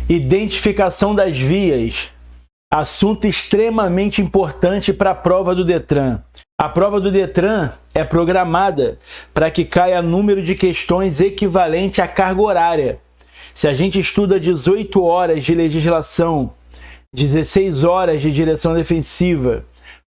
Identificação das vias. Assunto extremamente importante para a prova do Detran. A prova do Detran é programada para que caia número de questões equivalente à carga horária. Se a gente estuda 18 horas de legislação, 16 horas de direção defensiva,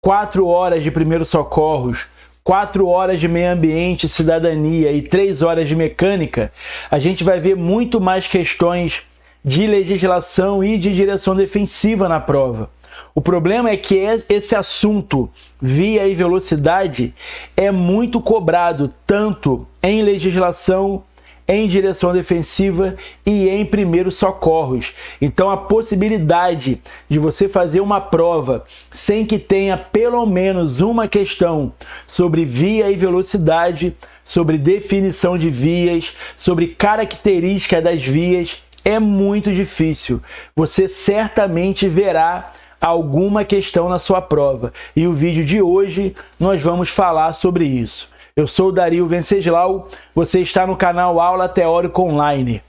4 horas de primeiros socorros, 4 horas de meio ambiente e cidadania e 3 horas de mecânica, a gente vai ver muito mais questões de legislação e de direção defensiva na prova. O problema é que esse assunto, via e velocidade, é muito cobrado tanto em legislação, em direção defensiva e em primeiros socorros. Então a possibilidade de você fazer uma prova sem que tenha pelo menos uma questão sobre via e velocidade, sobre definição de vias, sobre característica das vias, é muito difícil. Você certamente verá alguma questão na sua prova. E o vídeo de hoje nós vamos falar sobre isso. Eu sou o Dario Venceslau, você está no canal Aula Teórica Online.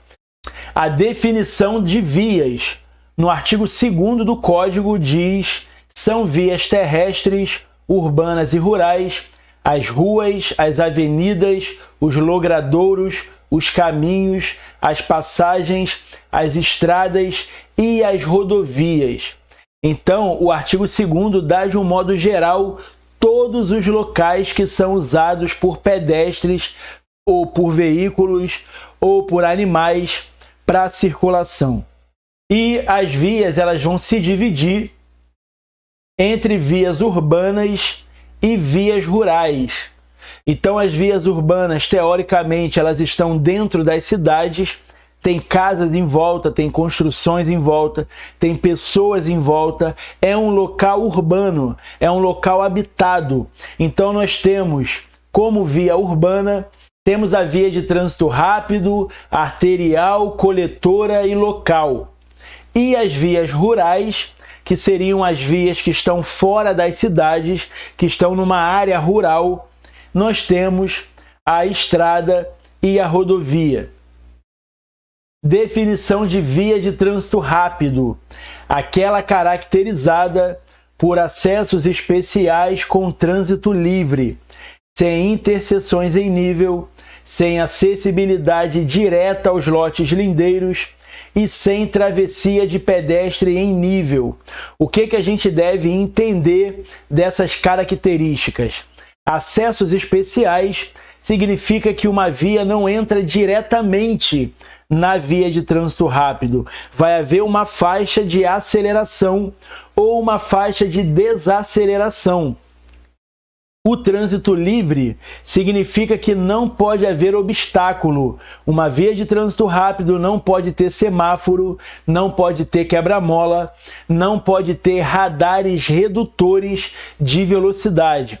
A definição de vias. No artigo 2º do Código diz: são vias terrestres, urbanas e rurais, as ruas, as avenidas, os logradouros, os caminhos, as passagens, as estradas e as rodovias. Então, o artigo 2º dá de um modo geral todos os locais que são usados por pedestres ou por veículos ou por animais para circulação. E as vias elas vão se dividir entre vias urbanas e vias rurais. Então as vias urbanas, teoricamente, elas estão dentro das cidades, tem casas em volta, tem construções em volta, tem pessoas em volta, é um local urbano, é um local habitado. Então nós temos como via urbana, temos a via de trânsito rápido, arterial, coletora e local. E as vias rurais, que seriam as vias que estão fora das cidades, que estão numa área rural, nós temos a estrada e a rodovia. Definição de via de trânsito rápido, aquela caracterizada por acessos especiais com trânsito livre, sem interseções em nível, sem acessibilidade direta aos lotes lindeiros e sem travessia de pedestre em nível. O que a gente deve entender dessas características? Acessos especiais significa que uma via não entra diretamente na via de trânsito rápido. Vai haver uma faixa de aceleração ou uma faixa de desaceleração. O trânsito livre significa que não pode haver obstáculo. Uma via de trânsito rápido não pode ter semáforo, não pode ter quebra-mola, não pode ter radares redutores de velocidade.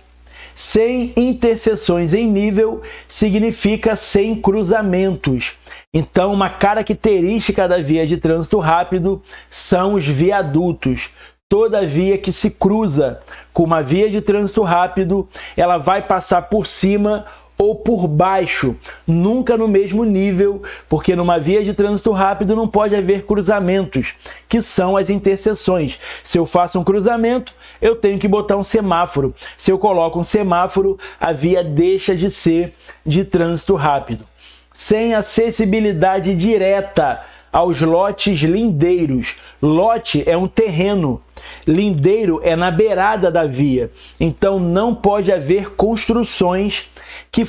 Sem interseções em nível significa sem cruzamentos. Então, uma característica da via de trânsito rápido são os viadutos. Toda via que se cruza com uma via de trânsito rápido, ela vai passar por cima ou por baixo, nunca no mesmo nível, porque numa via de trânsito rápido não pode haver cruzamentos, que são as interseções. Se eu faço um cruzamento, eu tenho que botar um semáforo. Se eu coloco um semáforo, a via deixa de ser de trânsito rápido. Sem acessibilidade direta aos lotes lindeiros. Lote é um terreno, lindeiro é na beirada da via. Então não pode haver construções que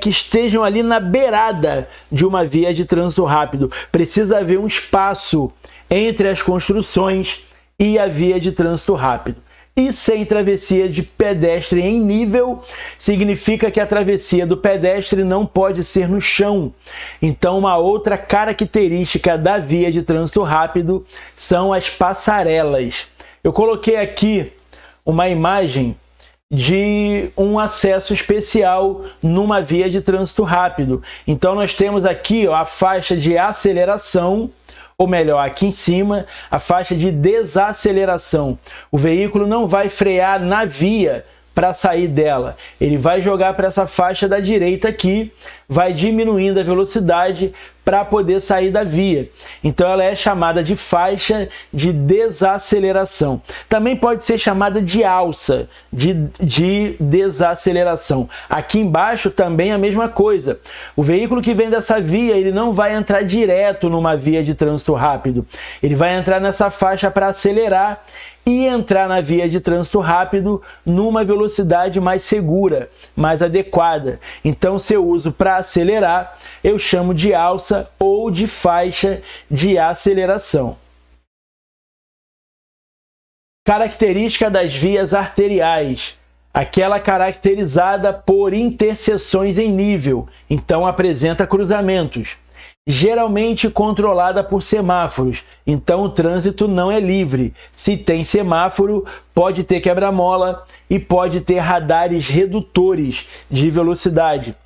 que estejam ali na beirada de uma via de trânsito rápido. Precisa haver um espaço entre as construções e a via de trânsito rápido. E sem travessia de pedestre em nível, significa que a travessia do pedestre não pode ser no chão. Então, uma outra característica da via de trânsito rápido são as passarelas. Eu coloquei aqui uma imagem de um acesso especial numa via de trânsito rápido. Então, nós temos aqui a faixa de aceleração, ou melhor, aqui em cima, a faixa de desaceleração. O veículo não vai frear na via para sair dela. Ele vai jogar para essa faixa da direita aqui, vai diminuindo a velocidade para poder sair da via. Então ela é chamada de faixa de desaceleração. Também pode ser chamada de alça de desaceleração. Aqui embaixo também a mesma coisa. O veículo que vem dessa via, ele não vai entrar direto numa via de trânsito rápido. Ele vai entrar nessa faixa para acelerar e entrar na via de trânsito rápido numa velocidade mais segura, mais adequada. Então, se eu uso para acelerar, eu chamo de alça ou de faixa de aceleração. Característica das vias arteriais. Aquela caracterizada por interseções em nível, então apresenta cruzamentos. Geralmente controlada por semáforos, então o trânsito não é livre. Se tem semáforo, pode ter quebra-mola e pode ter radares redutores de velocidade.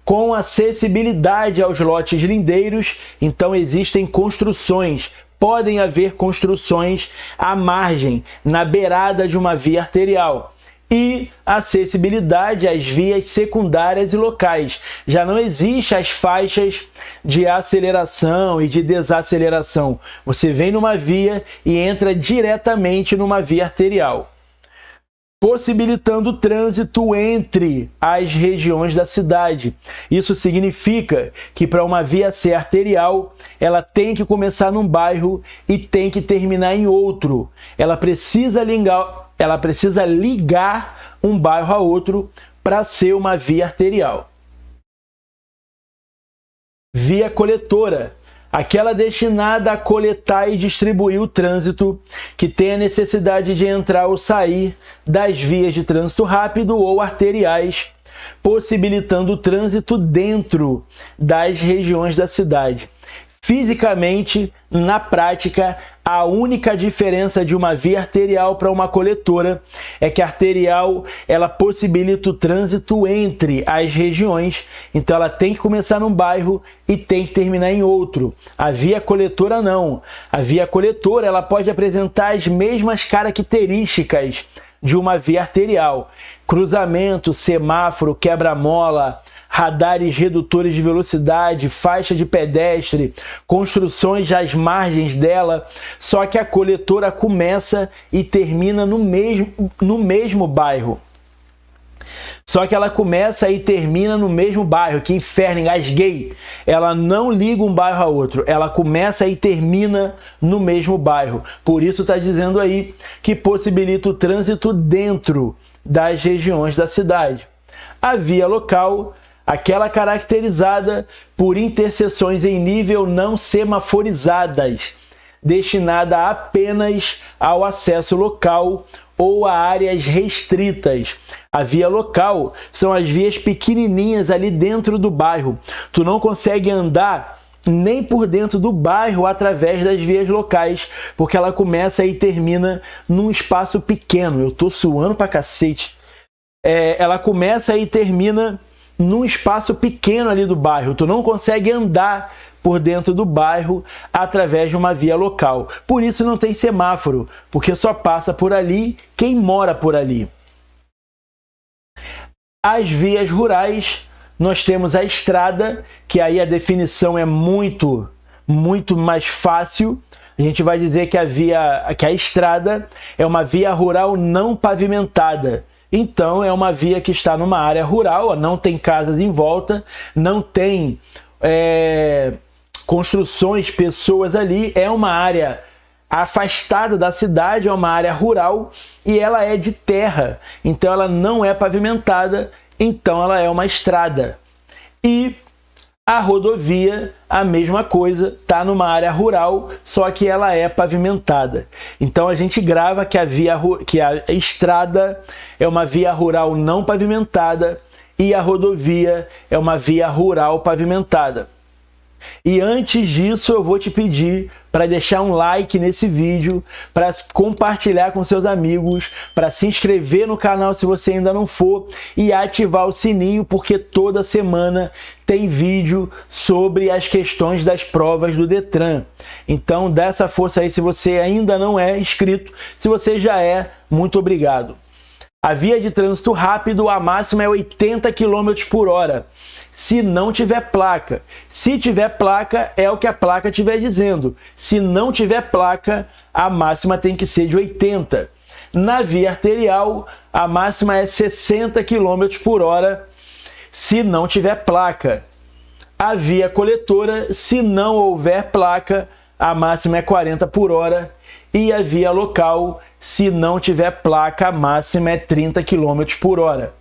Com acessibilidade aos lotes lindeiros, então existem construções. Podem haver construções à margem, na beirada de uma via arterial. E acessibilidade às vias secundárias e locais. Já não existe as faixas de aceleração e de desaceleração. Você vem numa via e entra diretamente numa via arterial, possibilitando o trânsito entre as regiões da cidade. Isso significa que para uma via ser arterial, ela tem que começar num bairro e tem que terminar em outro. Ela precisa ligar um bairro a outro para ser uma via arterial. Via coletora. Aquela destinada a coletar e distribuir o trânsito que tem a necessidade de entrar ou sair das vias de trânsito rápido ou arteriais, possibilitando o trânsito dentro das regiões da cidade. Fisicamente, na prática, a única diferença de uma via arterial para uma coletora é que a arterial ela possibilita o trânsito entre as regiões, então ela tem que começar num bairro e tem que terminar em outro. A via coletora não. A via coletora ela pode apresentar as mesmas características de uma via arterial: cruzamento, semáforo, quebra-mola, radares redutores de velocidade, faixa de pedestre, construções às margens dela, só que a coletora começa e termina no mesmo bairro. Só que ela começa e termina no mesmo bairro. Que inferno, engasguei! Ela não liga um bairro a outro, ela começa e termina no mesmo bairro. Por isso está dizendo aí que possibilita o trânsito dentro das regiões da cidade. A via local, aquela caracterizada por interseções em nível não semaforizadas, destinada apenas ao acesso local ou a áreas restritas. A via local são as vias pequenininhas ali dentro do bairro. Tu não consegue andar nem por dentro do bairro através das vias locais, porque ela começa e termina num espaço pequeno. Eu tô suando pra cacete. Ela começa e termina num espaço pequeno ali do bairro. Tu não consegue andar por dentro do bairro através de uma via local. Por isso não tem semáforo, porque só passa por ali quem mora por ali. As vias rurais, nós temos a estrada, que aí a definição é muito mais fácil. A gente vai dizer que a estrada é uma via rural não pavimentada. Então, é uma via que está numa área rural, não tem casas em volta, não tem construções, pessoas ali, é uma área afastada da cidade, é uma área rural e ela é de terra, então ela não é pavimentada, então ela é uma estrada. E a rodovia, a mesma coisa, está numa área rural, só que ela é pavimentada. Então a gente grava que a estrada é uma via rural não pavimentada e a rodovia é uma via rural pavimentada. E antes disso, eu vou te pedir para deixar um like nesse vídeo, para compartilhar com seus amigos, para se inscrever no canal se você ainda não for e ativar o sininho, porque toda semana tem vídeo sobre as questões das provas do Detran. Então, dá essa força aí se você ainda não é inscrito. Se você já é, muito obrigado. A via de trânsito rápido, a máxima é 80 km por hora. se não tiver placa. Se tiver placa, é o que a placa estiver dizendo. Se não tiver placa, a máxima tem que ser de 80. Na via arterial, a máxima é 60 km por hora, se não tiver placa. A via coletora, se não houver placa, a máxima é 40 por hora. E a via local, se não tiver placa, a máxima é 30 km por hora.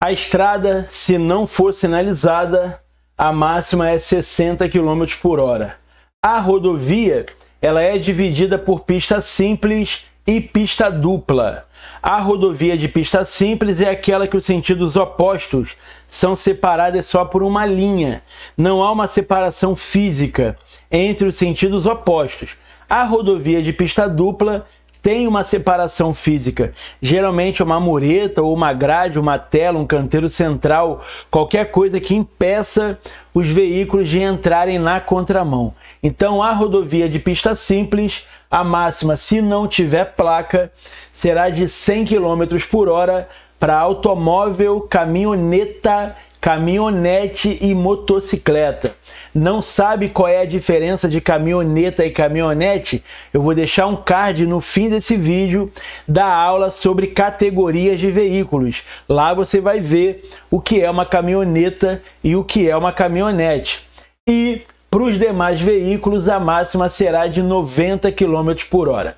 A estrada, se não for sinalizada, a máxima é 60 km por hora. A rodovia, ela é dividida por pista simples e pista dupla. A rodovia de pista simples é aquela que os sentidos opostos são separados só por uma linha. Não há uma separação física entre os sentidos opostos. A rodovia de pista dupla tem uma separação física, geralmente uma mureta ou uma grade, uma tela, um canteiro central, qualquer coisa que impeça os veículos de entrarem na contramão. Então, a rodovia de pista simples, a máxima, se não tiver placa, será de 100 km por hora para automóvel, caminhoneta, caminhonete e motocicleta. Não sabe qual é a diferença de caminhoneta e caminhonete? Eu vou deixar um card no fim desse vídeo da aula sobre categorias de veículos. Lá você vai ver o que é uma caminhoneta e o que é uma caminhonete. E para os demais veículos, a máxima será de 90 km por hora.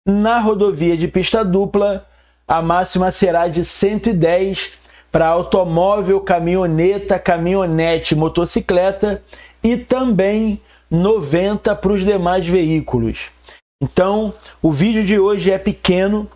Na rodovia de pista dupla, a máxima será de 110 para automóvel, caminhoneta, caminhonete, motocicleta e também 90 para os demais veículos. Então, o vídeo de hoje é pequeno.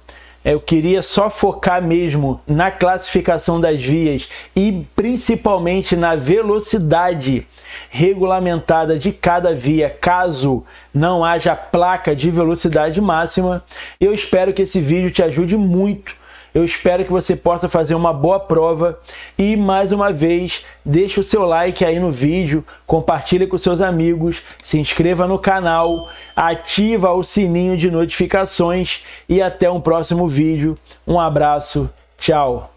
Eu queria só focar mesmo na classificação das vias e principalmente na velocidade regulamentada de cada via, caso não haja placa de velocidade máxima. Eu espero que esse vídeo te ajude muito. Eu espero que você possa fazer uma boa prova e, mais uma vez, deixe o seu like aí no vídeo, compartilhe com seus amigos, se inscreva no canal, ativa o sininho de notificações e até um próximo vídeo. Um abraço, tchau!